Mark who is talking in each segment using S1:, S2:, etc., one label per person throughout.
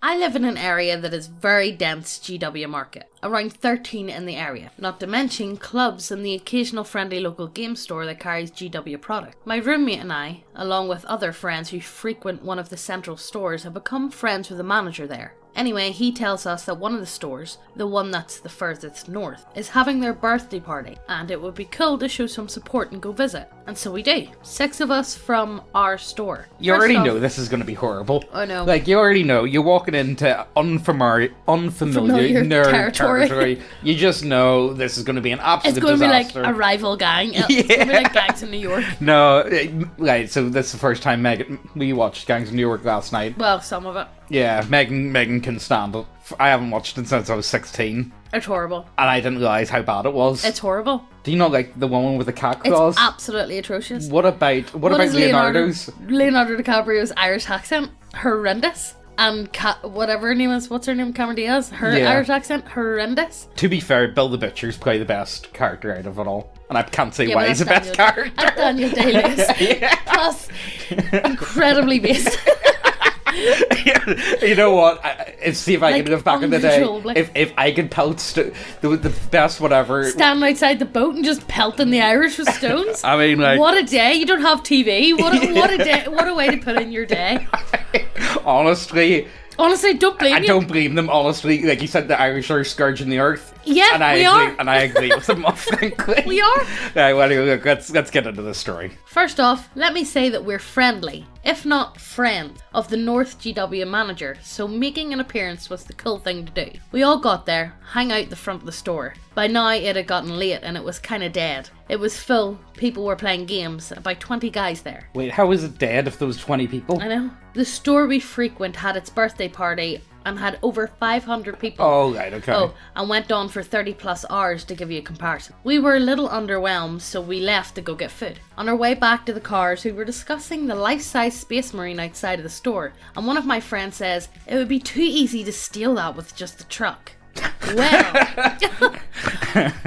S1: I live in an area that is very dense GW market, around 13 in the area, not to mention clubs and the occasional friendly local game store that carries GW product. My roommate and I, along with other friends who frequent one of the central stores, have become friends with the manager there. Anyway, he tells us that one of the stores, the one that's the furthest north, is having their birthday party, and it would be cool to show some support and go visit. And so we do. 6 of us from our store.
S2: You already know this is going to be horrible.
S1: I know.
S2: Like, you already know. You're walking into unfamiliar nerd territory. You just know this is going to be an absolute disaster.
S1: It's going to be like a rival gang. It's going to be like Gangs in New York.
S2: No, right, so this is the first time we watched Gangs of New York last night.
S1: Well, some of it.
S2: Yeah, Megan can stand it. I haven't watched it since I was 16.
S1: It's horrible.
S2: And I didn't realise how bad it was.
S1: It's horrible.
S2: Do you not like the woman with the cat claws?
S1: It's absolutely atrocious.
S2: What about Leonardo's?
S1: Leonardo DiCaprio's Irish accent, horrendous. And whatever her name is, what's her name? Cameron Diaz? Irish accent, horrendous.
S2: To be fair, Bill the Butcher's probably the best character out of it all. And I can't say why he's the best character.
S1: That's Daniel Day-Lewis. Plus, incredibly based.
S2: You know what? See if I can live back in the day. If I could pelt the best whatever.
S1: Stand outside the boat and just pelting the Irish with stones.
S2: I mean, like,
S1: what a day! You don't have TV. What a day! What a way to put in your day.
S2: Honestly,
S1: don't blame you.
S2: I don't blame them, honestly. Like you said, the Irish are scourging the earth.
S1: Yeah, we are.
S2: And I agree with them, frankly.
S1: We are.
S2: Right, well, look, let's get into the story.
S1: First off, let me say that we're friendly, if not friends, of the North GW manager, so making an appearance was the cool thing to do. We all got there, hang out the front of the store. By now it had gotten late and it was kinda dead. It was full, people were playing games, about 20 guys there.
S2: Wait, how is it dead if there was 20 people?
S1: I know. The store we frequent had its birthday party and had over 500 people.
S2: Oh, right, okay.
S1: Oh, and went on for 30 plus hours to give you a comparison. We were a little underwhelmed, so we left to go get food. On our way back to the cars, we were discussing the life-size Space Marine outside of the store, and one of my friends says, it would be too easy to steal that with just a truck. Well,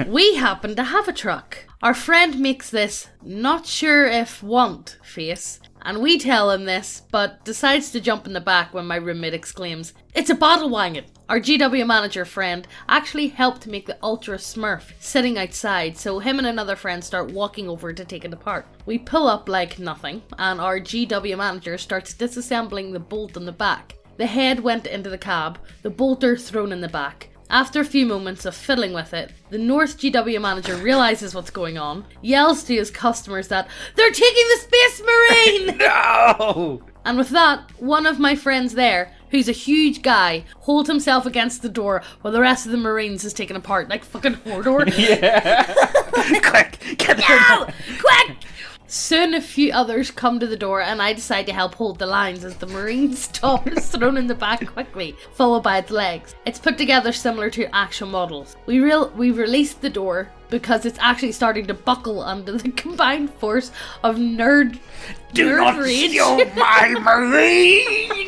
S1: we happen to have a truck. Our friend makes this not sure if want face, and we tell him this, but decides to jump in the back when my roommate exclaims, it's a bottle wagon. Our GW manager friend actually helped make the Ultra Smurf sitting outside, so him and another friend start walking over to take it apart. We pull up like nothing, and our GW manager starts disassembling the bolt on the back. The head went into the cab, the bolter thrown in the back. After a few moments of fiddling with it, the North GW manager realises what's going on, yells to his customers that they're taking the Space Marine!
S2: No!
S1: And with that, one of my friends there, who's a huge guy, holds himself against the door while the rest of the Marines is taken apart like fucking Mordor.
S2: Yeah! Quick! Get
S1: no! Quick! Soon a few others come to the door and I decide to help hold the lines as the Marine's top is thrown in the back quickly, followed by its legs. It's put together similar to action models. We released the door because it's actually starting to buckle under the combined force of nerd rage.
S2: Steal my Marine!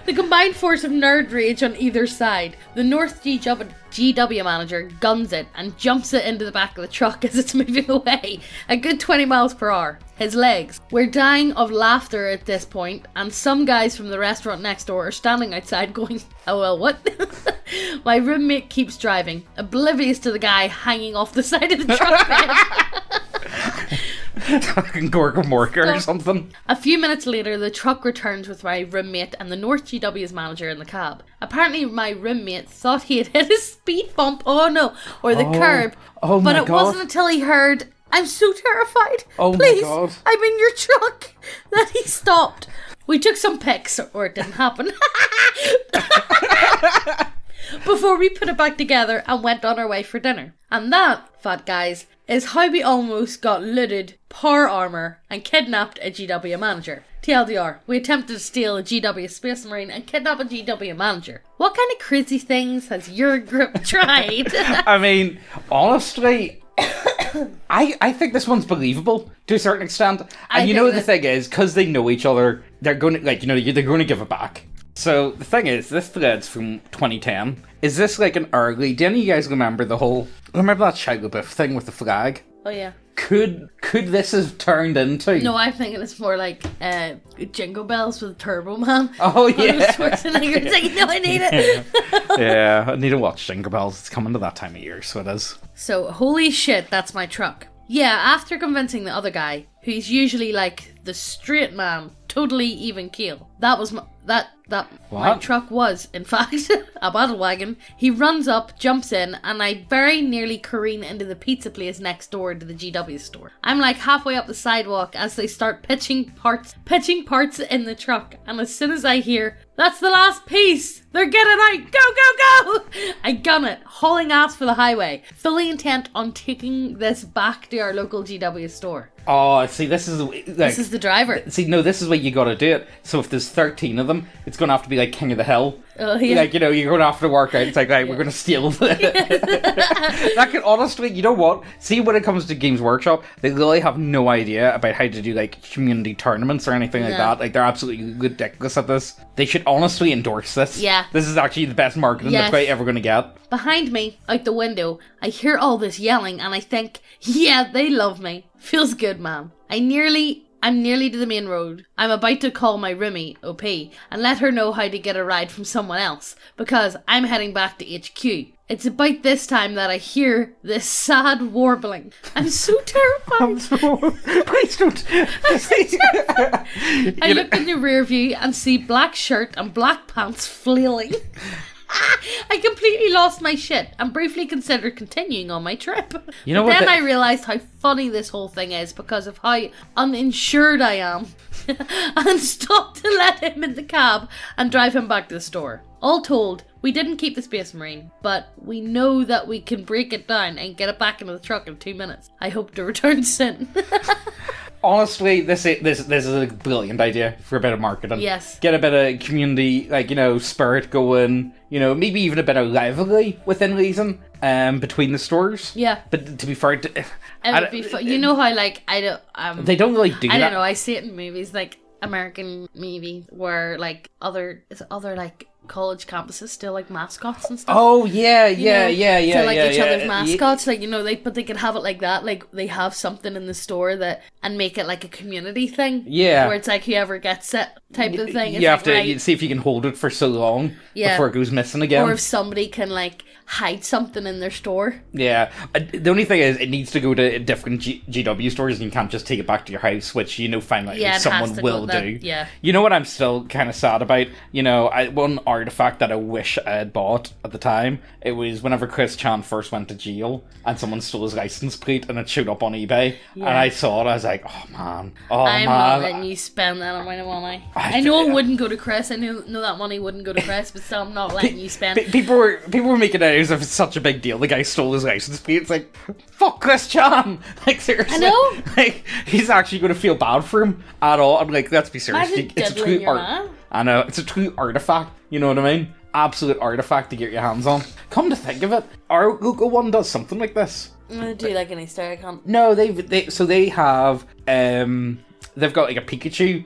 S1: The combined force of nerd rage on either side. The North GW manager guns it and jumps it into the back of the truck as it's moving away, a good 20 miles per hour. His legs. We're dying of laughter at this point, and some guys from the restaurant next door are standing outside going, oh well, what? My roommate keeps driving, oblivious to the guy hanging off the side of the truck bed.
S2: Fucking Gorka Morka or something.
S1: A few minutes later, the truck returns with my roommate and the North GW's manager in the cab. Apparently, my roommate thought he had hit a speed bump, or the curb.
S2: Oh my
S1: God. But it wasn't until he heard, I'm so terrified.
S2: Oh
S1: Please,
S2: my God.
S1: I'm in your truck. That he stopped. We took some pics, or it didn't happen. Before we put it back together and went on our way for dinner. And that, fat guys, is how we almost got looted, power armor, and kidnapped a GW manager. TLDR, we attempted to steal a GW Space Marine and kidnap a GW manager. What kind of crazy things has your group tried?
S2: I mean, honestly, I think this one's believable to a certain extent. And the thing is, because they know each other, they're going to, they're going to give it back. So the thing is, this thread's from 2010. Is this like an early... Do any of you guys remember that Shia LaBeouf thing with the flag?
S1: Oh yeah.
S2: Could this have turned into?
S1: No, I'm thinking it's more like Jingle Bells with Turbo Man.
S2: Oh yeah.
S1: Schwarzenegger's like, no, I need it.
S2: Yeah, I need to watch Jingle Bells. It's coming to that time of year, so it is.
S1: So, holy shit, that's my truck. Yeah, after convincing the other guy, who's usually like the straight man, totally even keel. That was my truck was, in fact, a battle wagon. He runs up, jumps in, and I very nearly careen into the pizza place next door to the GW store. I'm like halfway up the sidewalk as they start pitching parts in the truck, and as soon as I hear, "That's the last piece! They're getting out! Go, go, go!" I gun it, hauling ass for the highway, fully intent on taking this back to our local GW store.
S2: Oh, see, this is
S1: the driver.
S2: See, no, this is where you gotta do it. So if there's 13 of them, it's gonna have to be like King of the Hill.
S1: Oh, yeah.
S2: Like, you're gonna have to work out. It's like, right, we're gonna steal that could honestly, you know what? See, when it comes to Games Workshop, they really have no idea about how to do like community tournaments or anything like that. Like, they're absolutely ridiculous at this. They should honestly endorse this.
S1: Yeah.
S2: This is actually the best marketing they're probably ever gonna get.
S1: Behind me, out the window, I hear all this yelling and I think, yeah, they love me. Feels good, man. I'm nearly to the main road. I'm about to call my roomie, OP, and let her know how to get a ride from someone else, because I'm heading back to HQ. It's about this time that I hear this sad warbling. I'm so terrified.
S2: Please don't.
S1: I'm so terrified. I look in the rear view and see black shirt and black pants flailing. I completely lost my shit and briefly considered continuing on my trip.
S2: You know
S1: but
S2: what?
S1: Then I realised how funny this whole thing is because of how uninsured I am and stopped to let him in the cab and drive him back to the store. All told, we didn't keep the Space Marine, but we know that we can break it down and get it back into the truck in 2 minutes. I hope to return soon.
S2: Honestly, this is a brilliant idea for a bit of marketing.
S1: Yes.
S2: Get a bit of community, spirit going, maybe even a bit of rivalry within reason, between the stores.
S1: Yeah.
S2: But to be fair,
S1: it would be fun. You know how,
S2: they don't really do that.
S1: I don't know, I see it in movies, like American movies, where, other college campuses still mascots and stuff.
S2: Oh yeah.
S1: Each other's mascots, but they can have it like that, like they have something in the store and make it like a community thing.
S2: Yeah,
S1: where it's like whoever gets it type of thing.
S2: You have to see if you can hold it for so long before it goes missing again,
S1: or if somebody can hide something in their store.
S2: Yeah, the only thing is it needs to go to different GW stores, and you can't just take it back to your house, which finally someone will do.
S1: Yeah,
S2: you know what I'm still kind of sad about? One artifact that I wish I had bought at the time, it was whenever Chris Chan first went to jail and someone stole his license plate and it showed up on eBay, and I saw it, I was like, oh man, I'm
S1: not letting you spend that amount of money. I know it wouldn't go to Chris, I know that money wouldn't go to Chris, but still I'm not letting you spend.
S2: People were making it as if it's such a big deal. The guy stole his license plate. It's like, fuck Chris Chan. Seriously.
S1: I know.
S2: He's actually going to feel bad for him at all. I'm like, let's be serious.
S1: It's a true art.
S2: I know, it's a true artifact. You know what I mean? Absolute artifact to get your hands on. Come to think of it, our local one does something like this.
S1: Do you like an Easter egg hunt?
S2: No, they have they've got a Pikachu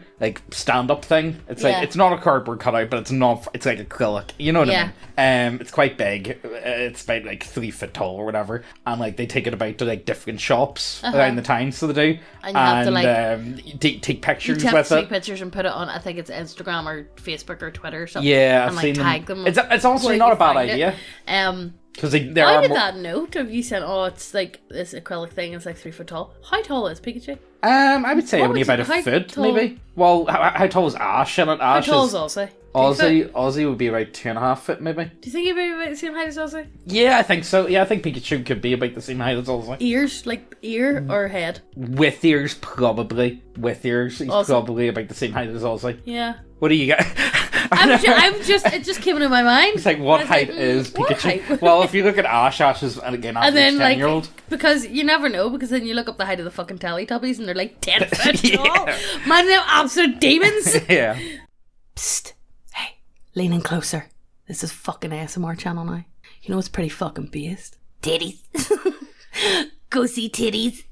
S2: stand-up thing. It's it's not a cardboard cutout, but it's like acrylic. You know what I mean? It's quite big. It's about 3 foot tall or whatever. And they take it about to different shops around the town, so they do.
S1: And you have to
S2: take pictures
S1: with
S2: it.
S1: Take pictures and put it on. I think it's Instagram or Facebook or Twitter or something.
S2: Yeah,
S1: and
S2: I've seen
S1: tag them.
S2: It's honestly not a bad idea. Because
S1: how did that note of you said, it's this acrylic thing, it's 3 foot tall? How tall is Pikachu?
S2: I would say only about a foot, maybe. Well, how tall is Ash? And
S1: how tall is Ozzy?
S2: Ozzy would be about 2.5 foot, maybe.
S1: Do you think he'd be about the same height as Ozzy?
S2: Yeah, I think so. Yeah, I think Pikachu could be about the same height as Ozzy.
S1: Ears? Ear or head?
S2: With ears, probably. With ears, he's probably about the same height as Ozzy.
S1: Yeah.
S2: What do you get?
S1: It just came into my mind.
S2: It's what height is Pikachu? Well, if you look at Ash is, again, Ash is a 10-year-old.
S1: Because you never know, because then you look up the height of the fucking Teletubbies and they're 10 foot tall. Man, they're absolute demons.
S2: Yeah.
S1: Psst. Hey, lean in closer. This is fucking ASMR channel now. You know what's pretty fucking based? Titties. Go see titties.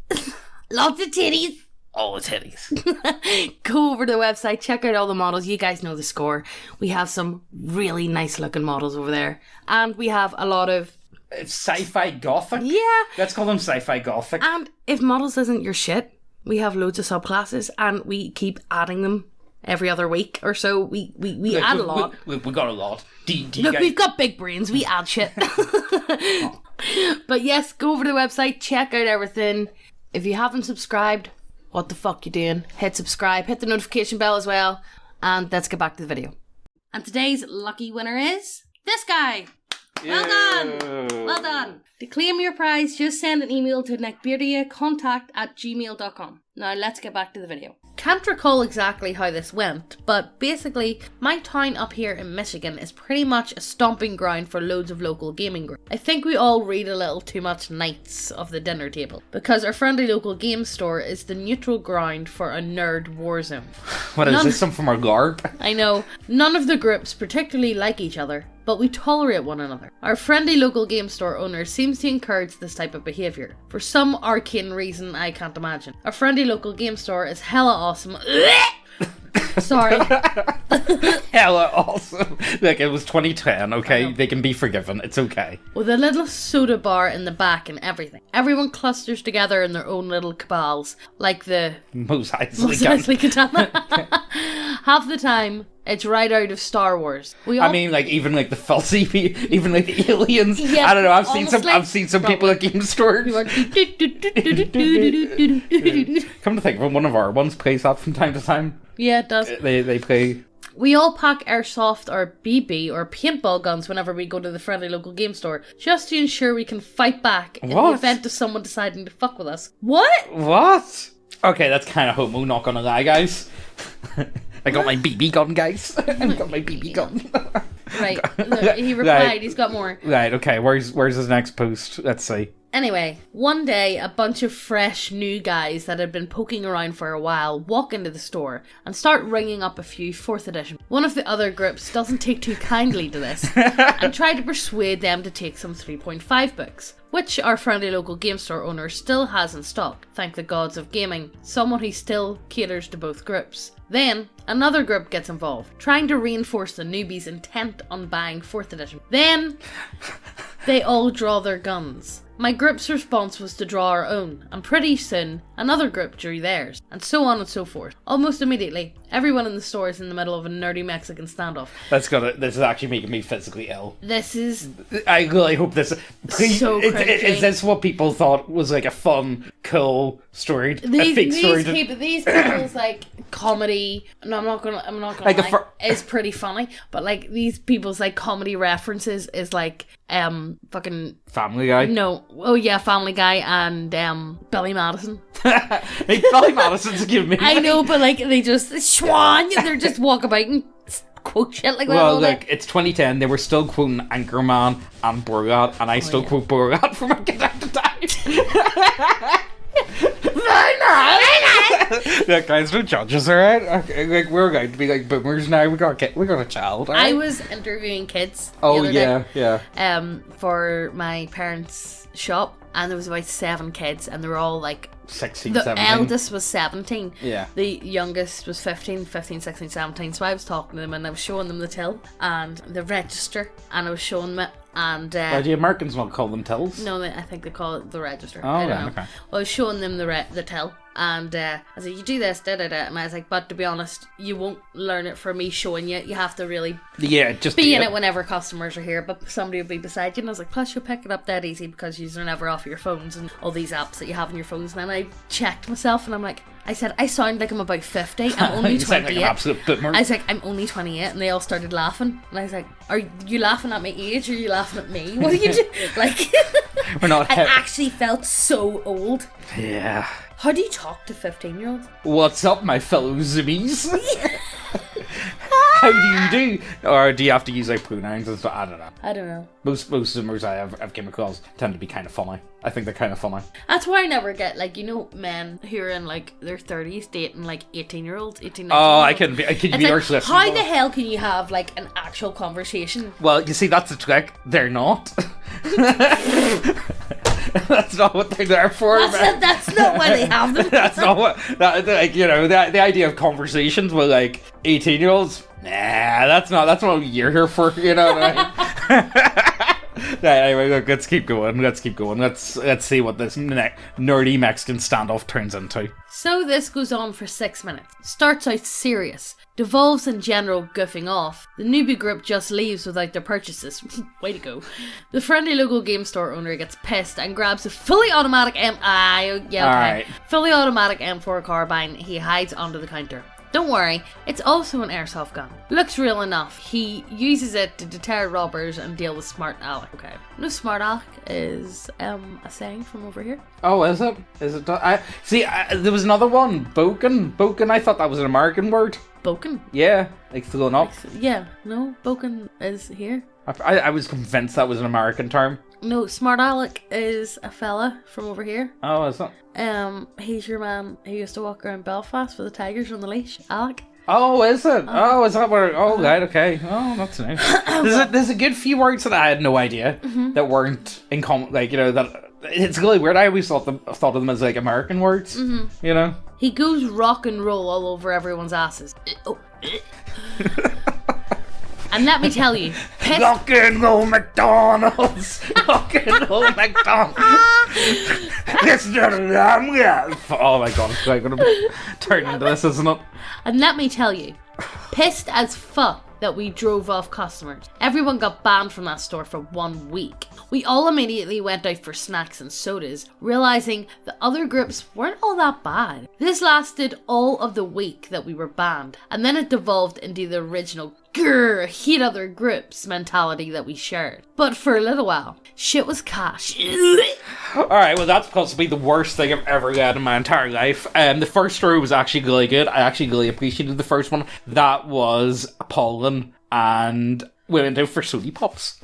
S1: Lots of titties.
S2: All the titties.
S1: Go over to the website, check out all the models. You guys know the score. We have some really nice looking models over there. And we have a lot of
S2: It's sci-fi gothic?
S1: Yeah.
S2: Let's call them sci-fi gothic.
S1: And if models isn't your shit, we have loads of subclasses and we keep adding them every other week or so. We add a lot.
S2: We got a lot.
S1: Look, we've got big brains. We add shit. But yes, go over to the website, check out everything. If you haven't subscribed, what the fuck you doing? Hit subscribe, hit the notification bell as well, and let's get back to the video. And today's lucky winner is this guy. Well done! Well done! To claim your prize, just send an email to neckbeardia@gmail.com. Now let's get back to the video. Can't recall exactly how this went, but basically, my town up here in Michigan is pretty much a stomping ground for loads of local gaming groups. I think we all read a little too much Knights of the Dinner Table, because our friendly local game store is the neutral ground for a nerd war zone.
S2: What is this, something from our LARP?
S1: I know, none of the groups particularly like each other, but we tolerate one another. Our friendly local game store owner seems to encourage this type of behaviour, for some arcane reason I can't imagine. Our friendly local game store is hella awesome. Sorry.
S2: Hella awesome. Like, it was 2010, okay? They can be forgiven. It's okay.
S1: With a little soda bar in the back and everything. Everyone clusters together in their own little cabals, like the
S2: Mos
S1: Eisley Katana. Half the time, it's right out of Star Wars.
S2: I mean, like, even like the fuzzy, even like the aliens.
S1: Yeah,
S2: I don't know. I've seen some people at game stores. Come to think of it, one of our ones plays that from time to time.
S1: Yeah, it does.
S2: They play.
S1: We all pack airsoft or BB or paintball guns whenever we go to the friendly local game store, just to ensure we can fight back in the event of someone deciding to fuck with us.
S2: What? Okay, that's kind of homo, not gonna lie, guys. I got my BB gun, guys. I got my BB gun.
S1: Right. Look, he replied, right. He's got more.
S2: Right, okay, where's his next post? Let's see.
S1: Anyway, one day, a bunch of fresh new guys that had been poking around for a while walk into the store and start ringing up a few 4th edition. One of the other groups doesn't take too kindly to this and try to persuade them to take some 3.5 books, which our friendly local game store owner still has in stock, thank the gods of gaming, someone who still caters to both groups. Then, another group gets involved, trying to reinforce the newbies intent on buying 4th edition. Then, they all draw their guns. My group's response was to draw our own, and pretty soon, another group drew theirs, and so on and so forth. Almost immediately, everyone in the store is in the middle of a nerdy Mexican standoff.
S2: This is actually making me physically ill.
S1: This is...
S2: I really hope this... Please,
S1: so cringy.
S2: Is this what people thought was like a fun, cool story?
S1: These people's like comedy... No, I'm not gonna like lie. It's pretty funny, but like these people's like comedy references is like fucking...
S2: Family Guy?
S1: No. Oh yeah, Family Guy and Billy Madison.
S2: Like, Billy Madison's giving me...
S1: I know, but like they just... Schwan! They're just walk about and quote shit like that.
S2: Well, like, it's 2010, they were still quoting Anchorman and Borat, and I still quote Borat from Get Out to Die. Look, guys, don't judge us, alright? Okay, like, we're going to be like boomers now. We got a child. Right?
S1: I was interviewing kids.
S2: Oh yeah, yeah.
S1: For my parents' shop, and there was about 7 kids, and they were all like
S2: 16,
S1: the
S2: 17.
S1: eldest was 17.
S2: Yeah.
S1: The youngest was 15, 16, 17. So I was talking to them, and I was showing them the till and the register, and I was showing them. And
S2: why do Americans not call them tills?
S1: No, I think they call it the register.
S2: Oh,
S1: I don't know.
S2: Okay.
S1: Well, I was showing them the till, and I was like, you do this, da da da, and I was like, but to be honest, you won't learn it from me showing you. You have to really
S2: just
S1: be in it whenever customers are here, but somebody will be beside you. And I was like, plus you'll pick it up that easy because you're never off your phones and all these apps that you have on your phones. And then I checked myself, and I'm like, I said, I sound like I'm about 50. I'm only 28.
S2: Like an absolute boomer.
S1: I was like, I'm only 28, and they all started laughing. And I was like, are you laughing at my age, or are you laughing at me? What are you doing? Like,
S2: we're not.
S1: I actually felt so old.
S2: Yeah.
S1: How do you talk to 15-year-olds?
S2: What's up, my fellow zoomies? How do you do? Or do you have to use like pronouns and stuff? I don't know. Most zoomers I've come across tend to be kind of funny. I think they're kind of funny.
S1: That's why I never get, like, you know, men who are in like their 30s dating like 18-year-olds, 18, 19-year-olds.
S2: Oh, I can be yours.
S1: Like, how the hell can you have like an actual conversation?
S2: Well, you see, that's the trick. They're not. That's not what they're there for.
S1: That's not why they have them.
S2: That's not what, like, you know, the idea of conversations with like 18-year-olds. Nah, that's not what you're here for. You know what I mean? Anyway, look, let's keep going. Let's see what this nerdy Mexican standoff turns into.
S1: So this goes on for 6 minutes. Starts out serious, devolves in general goofing off. The newbie group just leaves without their purchases. Way to go. The friendly local game store owner gets pissed and grabs a fully automatic fully automatic M4 carbine he hides under the counter. Don't worry, it's also an airsoft gun. Looks real enough. He uses it to deter robbers and deal with smart Alec. Okay. No, smart Alec is a saying from over here.
S2: Oh, is it? Is it? There was another one. Boken. Boken. I thought that was an American word.
S1: Boken?
S2: Yeah, like filling up.
S1: Yeah, no, Boken is here.
S2: I was convinced that was an American term.
S1: No, smart Alec is a fella from over here.
S2: Oh, is it?
S1: He's your man who used to walk around Belfast with the tigers on the leash, Alec.
S2: Oh, is it? Oh, is that where? Oh, right, okay. Oh, that's nice. There's a good few words that I had no idea that weren't in common. Like, you know, that it's really weird. I always thought of them as like American words. You know.
S1: He goes rock and roll all over everyone's asses. And let me tell you,
S2: rock and roll McDonald's, rock and roll McDonald's. Oh my god, it's going to turn into this, isn't it?
S1: And let me tell you, pissed as fuck that we drove off customers. Everyone got banned from that store for 1 week. We all immediately went out for snacks and sodas, realizing the other groups weren't all that bad. This lasted all of the week that we were banned, and then it devolved into the original grrr, hate other groups mentality that we shared. But for a little while, shit was cash.
S2: Alright, well that's possibly the worst thing I've ever read in my entire life. The first story was actually really good. I actually really appreciated the first one. That was appalling, and we went out for Sody Pops.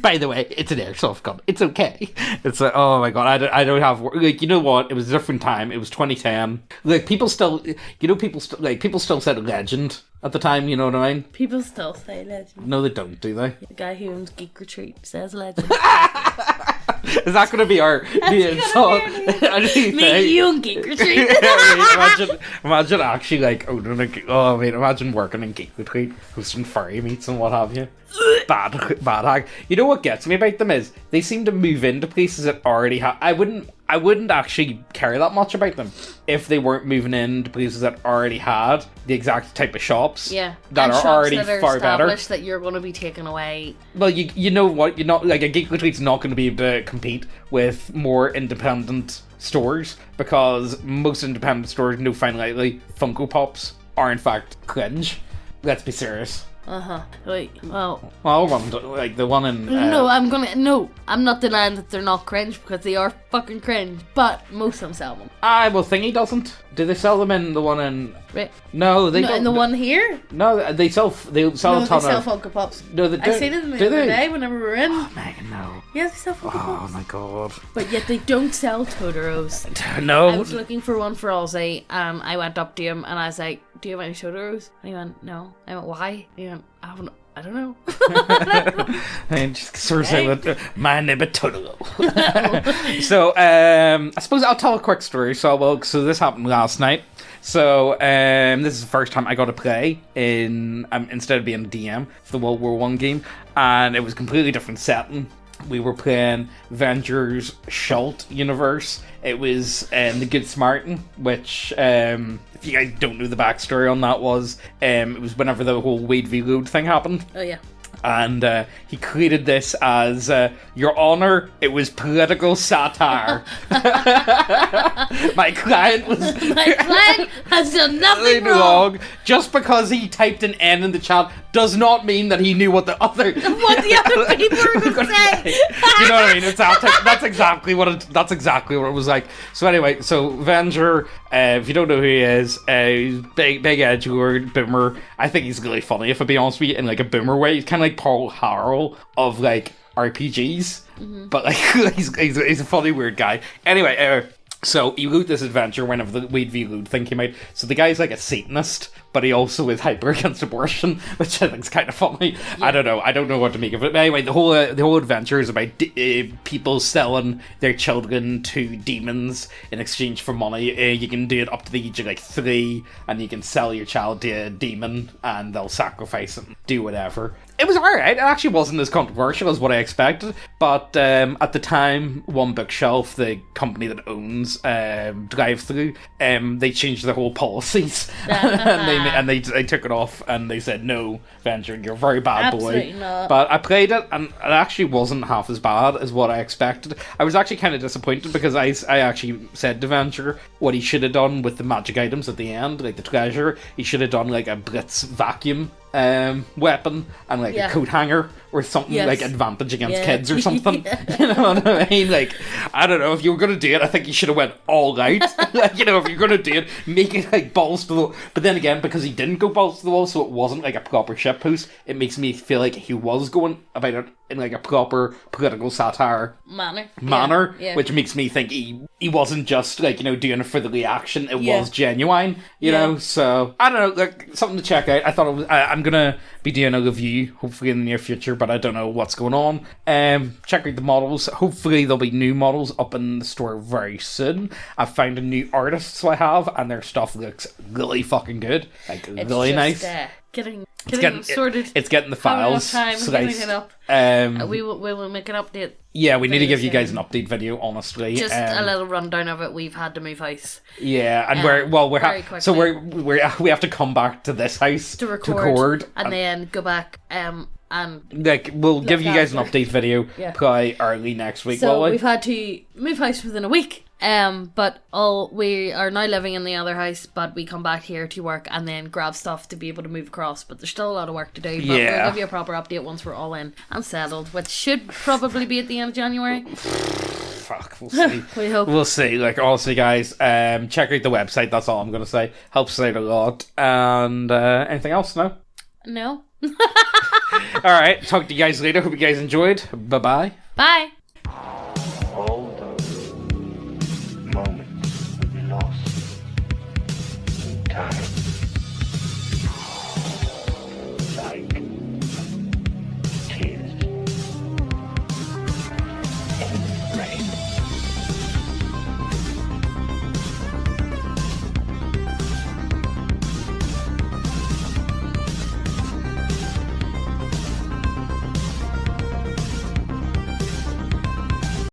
S2: By the way, it's an airsoft gun. It's okay. It's like, oh my god, I don't have, like, you know what? It was a different time. It was 2010. Like, people still said legend at the time, you know what I mean?
S1: People still say legend.
S2: No, they don't, do they?
S1: The guy who owns Geek Retreat says legend.
S2: Is that going to be our insult?
S1: Me, you, and Geek Retreat.
S2: imagine actually like owning imagine working in Geek Retreat, hosting furry meets and what have you. Bad hag. You know what gets me about them is they seem to move into places that already have. I wouldn't actually care that much about them if they weren't moving into places that already had the exact type of shops.
S1: Yeah,
S2: that
S1: and
S2: are
S1: shops
S2: already
S1: that are
S2: far better.
S1: That you're going to be taken away.
S2: Well, you know what? You're not like a Geek Retreat's not going to be able to compete with more independent stores because most independent stores, no fine lightly, Funko Pops are in fact cringe. Let's be serious.
S1: Wait, well,
S2: like the one in...
S1: I'm not denying that they're not cringe because they are fucking cringe, but most of them sell them.
S2: Well, Thingy doesn't. Do they sell them in the one in...
S1: Right.
S2: No, they don't.
S1: In the one here?
S2: No, they sell a ton
S1: they
S2: of...
S1: sell Funko Pops.
S2: No, they don't.
S1: I seen it the other day whenever we were in.
S2: Oh, Megan, no.
S1: Yeah, they sell Funko Pops.
S2: Oh, my God.
S1: But yet they don't sell Totoros.
S2: No.
S1: I was looking for one for Ozzy, and I went up to him, and I was like, do you have any Totoros? And he went, no. I went, why? And he went, I don't know.
S2: And just sort of say with my name is Totoro. So, I suppose I'll tell a quick story. So this happened last night. So, this is the first time I got to play in instead of being a DM for the World War I game, and it was a completely different setting. We were playing Avengers Schult universe. It was the Good Samaritan, which if you guys don't know the backstory on that was it was whenever the whole Wade v. Load thing happened.
S1: Oh yeah.
S2: And he created this as, Your Honor, it was political satire. My client
S1: has done nothing wrong.
S2: Just because he typed an N in the chat does not mean that he knew what the other
S1: people were going to say.
S2: You know what I mean? That's exactly what it was like. So anyway, Avenger, if you don't know who he is, he's big edge lord, boomer. I think he's really funny, if I be honest with you, in like a boomer way. He's kind of like Paul Harrell of like RPGs, but like he's a funny weird guy. Anyway, So you loot this adventure whenever the Weed v Loot thing came out. So the guy's like a Satanist, but he also is hyper against abortion, which I think is kind of funny. Yeah. I don't know what to make of it. But anyway, the whole adventure is about people selling their children to demons in exchange for money. You can do it up to the age of like 3, and you can sell your child to a demon, and they'll sacrifice it, and do whatever. It was alright. It actually wasn't as controversial as what I expected. But at the time, One Bookshelf, the company that owns Drive-Thru, they changed their whole policies. and they took it off, and they said, no, Venture, you're a very bad
S1: Absolutely
S2: boy.
S1: Not.
S2: But I played it, and it actually wasn't half as bad as what I expected. I was actually kind of disappointed, because I actually said to Venture what he should have done with the magic items at the end, like the treasure. He should have done like a Blitz vacuum weapon and like a coat hanger or something, like advantage against kids or something. You know what I mean? Like, I don't know, if you were going to do it, I think you should have went all out. Like, you know, if you're going to do it, make it like balls to the wall. But then again, because he didn't go balls to the wall, so it wasn't like a proper shitpost, it makes me feel like he was going about it in like a proper political satire manner, which makes me think he wasn't just like, you know, doing it for the reaction. It was genuine, you know. So I don't know, like, something to check out. I thought it was, I'm gonna be doing a review hopefully in the near future, but I don't know what's going on. Check out the models. Hopefully there'll be new models up in the store very soon. I've found a new artist, so I have, and their stuff looks really fucking good, like it's really nice.
S1: Getting sorted.
S2: It's getting the files
S1: sliced.
S2: Getting
S1: it up. We will make an update.
S2: Yeah, we need to give you guys an update video, honestly.
S1: Just a little rundown of it. We've had to move house.
S2: Yeah, and we have to come back to this house to record
S1: and then go back and
S2: like we'll give you guys an update video probably early next week.
S1: So we've had to move house within a week. But we are now living in the other house, but we come back here to work and then grab stuff to be able to move across. But there's still a lot of work to do. But we'll give you a proper update once we're all in and settled, which should probably be at the end of January.
S2: Fuck, we'll see.
S1: We hope.
S2: We'll see. Like, honestly, guys, check out the website. That's all I'm gonna say. Helps out a lot. And anything else? No.
S1: No.
S2: All right. Talk to you guys later. Hope you guys enjoyed. Bye-bye.
S1: Bye.